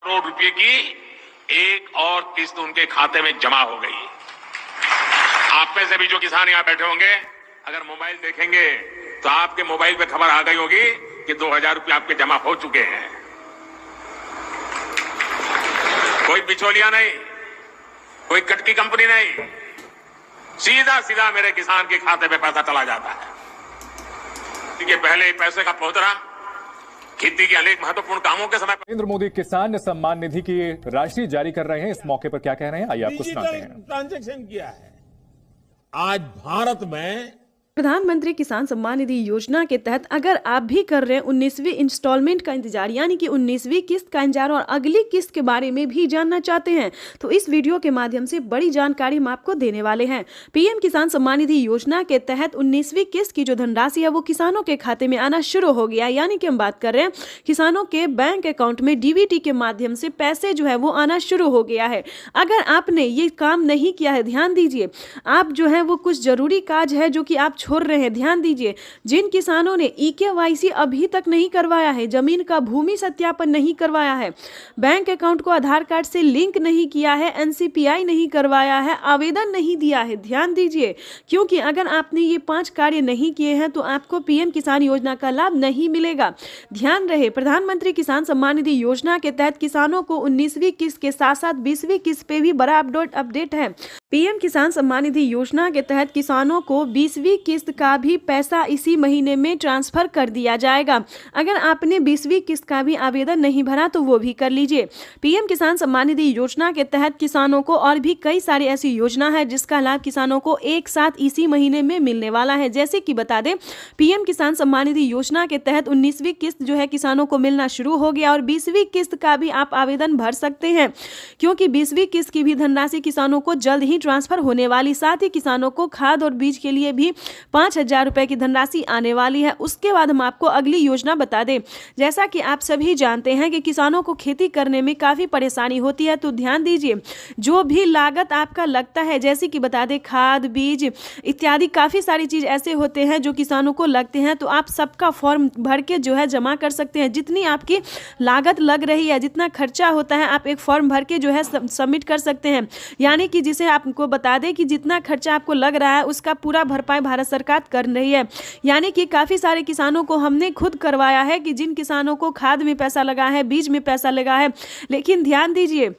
करोड़ रुपए की एक और किस्त उनके खाते में जमा हो गई। आप में से भी जो किसान यहां बैठे होंगे, अगर मोबाइल देखेंगे तो आपके मोबाइल पे खबर आ गई होगी कि 2000 रुपए आपके जमा हो चुके हैं। कोई बिचौलिया नहीं, कोई कटकी कंपनी नहीं, सीधा सीधा मेरे किसान के खाते में पैसा चला जाता है। देखिए, पहले पैसे का पहुंचना खेती के अनेक महत्वपूर्ण कामों के समय। नरेंद्र मोदी किसान सम्मान निधि की राशि जारी कर रहे हैं। इस मौके पर क्या कह रहे हैं, आइए आपको सुनाते हैं। ट्रांजैक्शन किया है। आज भारत में प्रधानमंत्री किसान सम्मान निधि योजना के तहत अगर आप भी कर रहे हैं 19वीं इंस्टॉलमेंट का इंतजार, यानी कि 19वीं किस्त का इंतजार और अगली किस्त के बारे में भी जानना चाहते हैं, तो इस वीडियो के माध्यम से बड़ी जानकारी हम आपको देने वाले हैं। पीएम किसान सम्मान निधि योजना के तहत 19वीं किस्त की जो धनराशि है वो किसानों के खाते में आना शुरू हो गया, यानी कि हम बात कर रहे हैं किसानों के बैंक अकाउंट में डीबीटी के माध्यम से पैसे जो है वो आना शुरू हो गया है। अगर आपने ये काम नहीं किया है, ध्यान दीजिए, आप जो है वो कुछ जरूरी काज है जो कि आप छोड़ रहे हैं, ध्यान दीजिए। जिन किसानों ने ईकेवाईसी अभी तक नहीं करवाया है, जमीन का भूमि सत्यापन नहीं करवाया है, बैंक अकाउंट को आधार कार्ड से लिंक नहीं किया है, एनसीपीआई नहीं करवाया है, आवेदन नहीं दिया है, ध्यान दीजिए, क्योंकि अगर आपने ये 5 कार्य नहीं किए हैं तो आपको पीएम किसान योजना का लाभ नहीं मिलेगा। ध्यान रहे, प्रधानमंत्री किसान सम्मान निधि योजना के तहत किसानों को 19वीं किस्त के साथ साथ 20वीं किस्त पे भी बड़ा अपडेट है। पीएम किसान सम्मान निधि योजना के तहत किसानों को 20वीं किस्त का भी पैसा इसी महीने में ट्रांसफर कर दिया जाएगा। अगर आपने 20वीं किस्त का भी आवेदन नहीं भरा तो वो भी कर लीजिए। पीएम किसान सम्मान निधि योजना के तहत किसानों को और भी कई सारी ऐसी योजना है जिसका लाभ किसानों को एक साथ इसी महीने में मिलने वाला है। जैसे कि बता दें, पीएम किसान सम्मान निधि योजना के तहत 19वीं किस्त जो है किसानों को मिलना शुरू हो गया और 20वीं किस्त का भी आप आवेदन भर सकते हैं, क्योंकि 20वीं किस्त की भी धनराशि किसानों को जल्द ही ट्रांसफर होने वाली। साथ ही किसानों को खाद और बीज के लिए भी 5000 रुपए की धनराशि आने वाली है। उसके बाद हम आपको अगली योजना बता दें। जैसा कि आप सभी जानते हैं कि किसानों को खेती करने में काफी परेशानी होती है, तो ध्यान दीजिए, जो भी लागत आपका लगता है, जैसे कि बता दें खाद बीज इत्यादि काफी सारी चीज ऐसे होते हैं जो किसानों को लगते हैं, तो आप सबका फॉर्म भर के जो है जमा कर सकते हैं। जितनी आपकी लागत लग रही है, जितना खर्चा होता है, आप एक फॉर्म भर के जो है सबमिट कर सकते हैं। यानी कि जिसे आपको बता दें कि जितना खर्चा आपको लग रहा है उसका पूरा भरपाई भारत सरकार कर रही है। यानी कि काफी सारे किसानों को हमने खुद करवाया है कि जिन किसानों को खाद में पैसा लगा है, बीज में पैसा लगा है, लेकिन ध्यान दीजिए,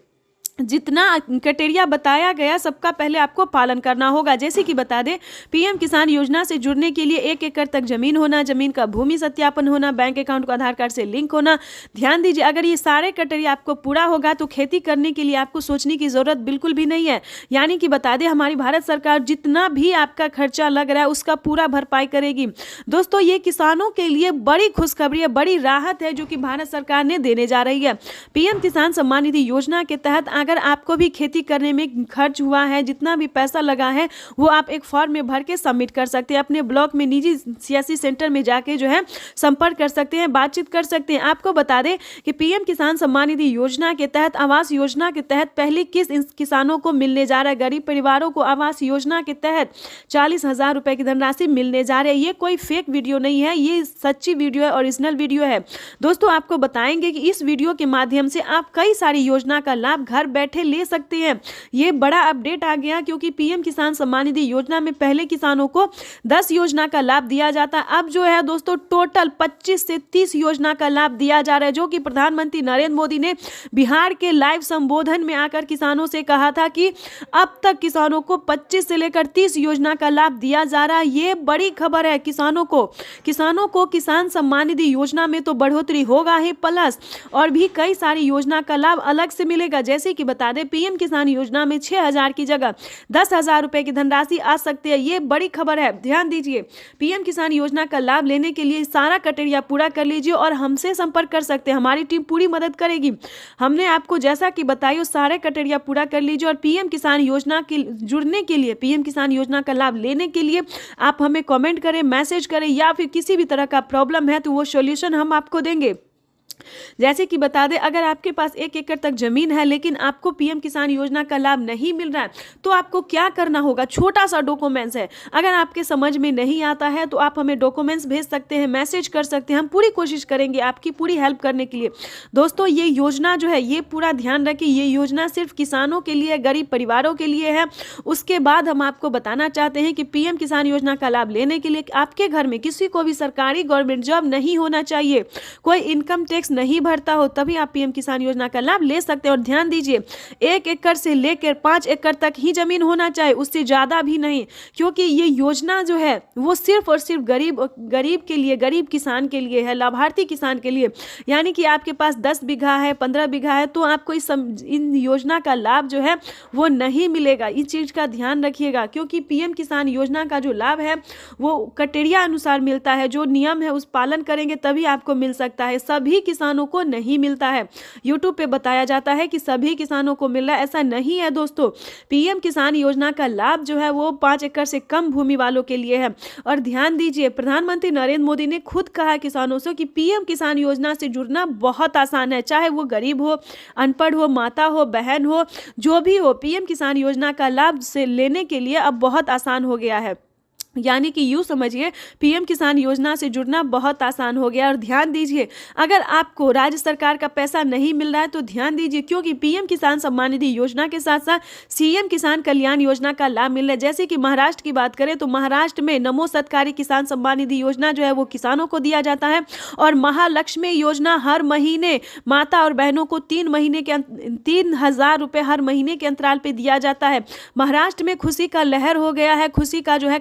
जितना क्राइटेरिया बताया गया सबका पहले आपको पालन करना होगा। जैसे कि बता दें, पीएम किसान योजना से जुड़ने के लिए 1 एकड़ तक जमीन होना, जमीन का भूमि सत्यापन होना, बैंक अकाउंट को आधार कार्ड से लिंक होना। ध्यान दीजिए, अगर ये सारे क्राइटेरिया आपको पूरा होगा तो खेती करने के लिए आपको सोचने की जरूरत बिल्कुल भी नहीं है। यानी कि बता दें, हमारी भारत सरकार जितना भी आपका खर्चा लग रहा है उसका पूरा भरपाई करेगी। दोस्तों, ये किसानों के लिए बड़ी खुशखबरी है, बड़ी राहत है जो कि भारत सरकार ने देने जा रही है। पीएम किसान सम्मान निधि योजना के तहत अगर आपको भी खेती करने में खर्च हुआ है, जितना भी पैसा लगा है, वो आप एक फॉर्म में भर के सबमिट कर सकते हैं। अपने ब्लॉक में निजी सियासी सेंटर में जाके जो है संपर्क कर सकते हैं, बातचीत कर सकते हैं। आपको बता दें कि पीएम किसान सम्मान निधि योजना के तहत आवास योजना के तहत पहली किस्त किसानों को मिलने जा रहा है। गरीब परिवारों को आवास योजना के तहत 40,000 रुपए की धनराशि मिलने जा रही है। ये कोई फेक वीडियो नहीं है, ये सच्ची वीडियो है, ओरिजिनल वीडियो है। दोस्तों, आपको बताएंगे कि इस वीडियो के माध्यम से आप कई सारी योजना का लाभ घर बैठे ले सकते हैं। ये बड़ा अपडेट आ गया, क्योंकि पीएम किसान सम्मान निधि योजना में पहले किसानों को 10 योजना का लाभ दिया जाता। अब जो है दोस्तों, टोटल 25 से 30 योजना का लाभ दिया जा रहा है, जो कि प्रधानमंत्री नरेंद्र मोदी ने बिहार के लाइव संबोधन में आकर किसानों से कहा था कि अब तक किसानों को 25 से लेकर 30 योजना का लाभ दिया जा रहा है। ये बड़ी खबर है किसानों को किसान सम्मान निधि योजना में तो बढ़ोतरी होगा ही, प्लस और भी कई सारी योजना का लाभ अलग से मिलेगा। जैसे कि बता दें, पीएम किसान योजना में 6,000 की जगह 10,000 रुपए की धनराशि आ सकती है। ये बड़ी खबर है, ध्यान दीजिए। पीएम किसान योजना का लाभ लेने के लिए सारा क्राइटेरिया पूरा कर लीजिए और हमसे संपर्क कर सकते हैं, हमारी टीम पूरी मदद करेगी। हमने आपको जैसा कि बताया सारे क्राइटेरिया पूरा कर लीजिए और पीएम किसान योजना के जुड़ने के लिए, पीएम किसान योजना का लाभ लेने के लिए आप हमें कमेंट करें, मैसेज करें, या फिर किसी भी तरह का प्रॉब्लम है तो वो सॉल्यूशन हम आपको देंगे। जैसे कि बता दें, अगर आपके पास 1 एकड़ तक जमीन है लेकिन आपको पीएम किसान योजना का लाभ नहीं मिल रहा है, तो आपको क्या करना होगा। छोटा सा डॉक्यूमेंट्स है, अगर आपके समझ में नहीं आता है तो आप हमें डॉक्यूमेंट्स भेज सकते हैं, मैसेज कर सकते हैं, हम पूरी कोशिश करेंगे आपकी पूरी हेल्प करने के लिए। दोस्तों, ये योजना जो है, ये पूरा ध्यान रखिए, ये योजना सिर्फ किसानों के लिए, गरीब परिवारों के लिए है। उसके बाद हम आपको बताना चाहते हैं कि पीएम किसान योजना का लाभ लेने के लिए आपके घर में किसी को भी सरकारी गवर्नमेंट जॉब नहीं होना चाहिए, कोई इनकम टैक्स नहीं भरता हो, तभी आप पीएम किसान योजना का लाभ ले सकते हैं। और ध्यान दीजिए, 1 एकड़ से लेकर 5 एकड़ तक ही जमीन होना चाहिए, उससे ज्यादा भी नहीं, क्योंकि ये योजना जो है वो सिर्फ और सिर्फ गरीब के लिए, गरीब किसान के लिए है, लाभार्थी किसान के लिए। यानी कि आपके पास 10 बीघा है, 15 बीघा है, तो आपको इन योजना का लाभ जो है वो नहीं मिलेगा। इस चीज का ध्यान रखिएगा, क्योंकि पीएम किसान योजना का जो लाभ है वो क्राइटेरिया अनुसार मिलता है, जो नियम है उस पालन करेंगे तभी आपको मिल सकता है, सभी किसानों को नहीं मिलता है। यूट्यूब पे बताया जाता है कि सभी किसानों को मिल रहा है, ऐसा नहीं है दोस्तों। पीएम किसान योजना का लाभ जो है वो 5 एकड़ से कम भूमि वालों के लिए है। और ध्यान दीजिए, प्रधानमंत्री नरेंद्र मोदी ने खुद कहा किसानों से कि पीएम किसान योजना से जुड़ना बहुत आसान है, चाहे वो गरीब हो, अनपढ़ हो, माता हो, बहन हो, जो भी हो, पीएम किसान योजना का लाभ से लेने के लिए अब बहुत आसान हो गया है। यानी कि यूँ समझिए, पीएम किसान योजना से जुड़ना बहुत आसान हो गया। और ध्यान दीजिए, अगर आपको राज्य सरकार का पैसा नहीं मिल रहा है तो ध्यान दीजिए, क्योंकि पीएम किसान सम्मान निधि योजना के साथ साथ सीएम किसान कल्याण योजना का लाभ मिल रहा है। जैसे कि महाराष्ट्र की बात करें तो महाराष्ट्र में नमो सत्कारी किसान सम्मान निधि योजना जो है वो किसानों को दिया जाता है, और महालक्ष्मी योजना हर महीने माता और बहनों को 3,000 रुपये हर महीने के अंतराल पर दिया जाता है। महाराष्ट्र में खुशी का लहर हो गया है, खुशी का जो है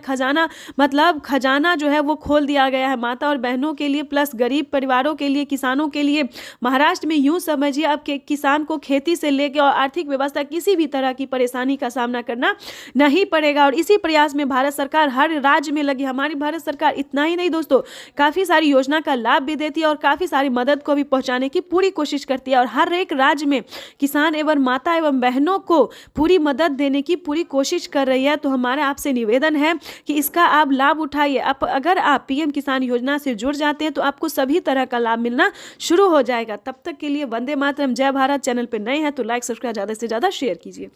खजाना जो है वो खोल दिया गया है माता और बहनों के लिए, प्लस गरीब परिवारों के लिए, किसानों के लिए। महाराष्ट्र में यूं समझिए, अब के किसान को खेती से लेकर और आर्थिक व्यवस्था किसी भी तरह की परेशानी का सामना करना नहीं पड़ेगा। और इसी प्रयास में भारत सरकार हर राज्य में लगी। हमारी भारत सरकार इतना ही नहीं दोस्तों, काफी सारी योजना का लाभ भी देती है और काफी सारी मदद को भी पहुंचाने की पूरी कोशिश करती है। और हर एक राज्य में किसान एवं माता एवं बहनों को पूरी मदद देने की पूरी कोशिश कर रही है। तो हमारा आपसे निवेदन है कि इसका आप लाभ उठाइए। अगर आप पीएम किसान योजना से जुड़ जाते हैं तो आपको सभी तरह का लाभ मिलना शुरू हो जाएगा। तब तक के लिए वंदे मातरम, जय भारत। चैनल पर नए हैं तो लाइक, सब्सक्राइब, ज़्यादा से ज़्यादा शेयर कीजिए।